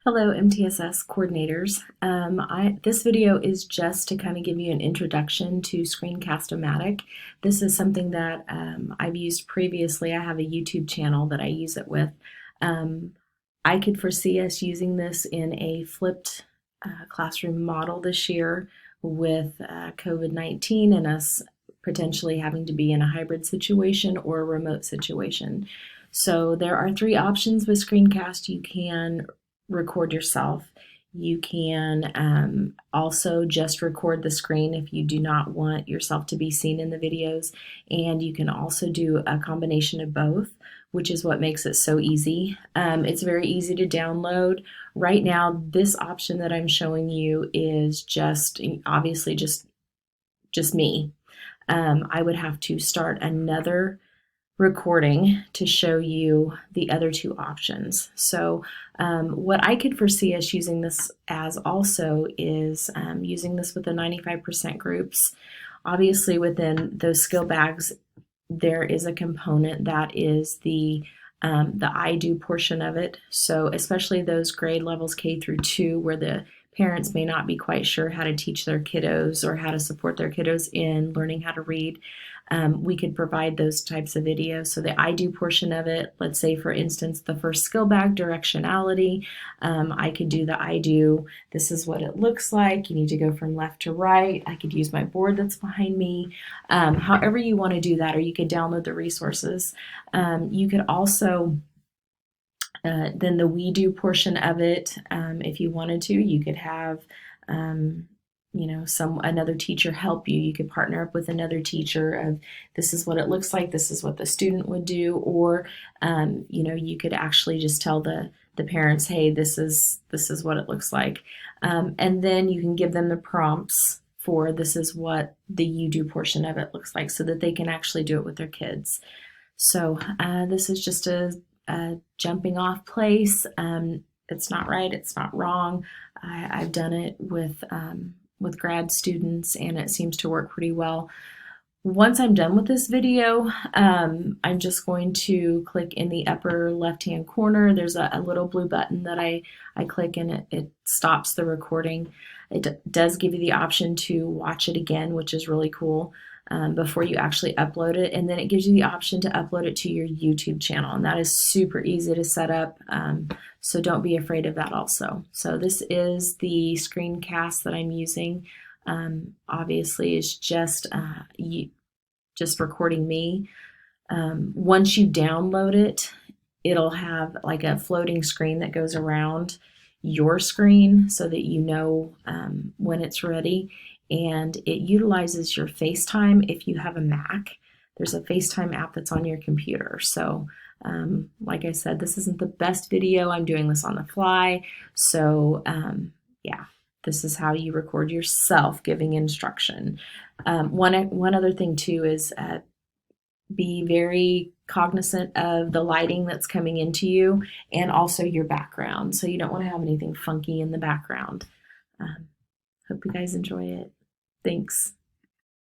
Hello, MTSS coordinators. This video is just to kind of give you an introduction to Screencast-O-Matic. This is something that I've used previously. I have a YouTube channel that I use it with. I could foresee us using this in a flipped classroom model this year with COVID-19 and us potentially having to be in a hybrid situation or a remote situation. So there are three options with Screencast. You can record yourself. You can also just record the screen if you do not want yourself to be seen in the videos. And you can also do a combination of both, which is what makes it so easy. It's very easy to download. Right now, this option that I'm showing you is just obviously just me. I would have to start another recording to show you the other two options. So what I could foresee us using this as also is using this with the 95% groups. Obviously within those skill bags there is a component that is the I do portion of it. So especially those grade levels K through 2 where the parents may not be quite sure how to teach their kiddos or how to support their kiddos in learning how to read. We could provide those types of videos. So the I do portion of it, let's say for instance, the first skill bag, directionality, I could do the I do, this is what it looks like. You need to go from left to right. I could use my board that's behind me. However you want to do that, or you could download the resources. You could also then the we do portion of it, if you wanted to, you could have another teacher help you. You could partner up with another teacher of this is what it looks like, this is what the student would do, or you could actually just tell the parents, hey, this is what it looks like, and then you can give them the prompts for this is what the you do portion of it looks like, so that they can actually do it with their kids. So this is just a jumping off place. It's not right, it's not wrong. I've done it with grad students and it seems to work pretty well. Once I'm done with this video, I'm just going to click in the upper left hand corner. There's a little blue button that I click and it stops the recording. It does give you the option to watch it again, which is really cool. Before you actually upload it, and then it gives you the option to upload it to your YouTube channel, and that is super easy to set up, so don't be afraid of that also. So this is the screencast that I'm using. Obviously it's just recording me. Once you download it, it'll have like a floating screen that goes around your screen so that you know when it's ready. And it utilizes your FaceTime if you have a Mac. There's a FaceTime app that's on your computer. So like I said, this isn't the best video. I'm doing this on the fly. So yeah, this is how you record yourself giving instruction. One other thing too is be very cognizant of the lighting that's coming into you and also your background. So you don't want to have anything funky in the background. Hope you guys enjoy it. Thanks.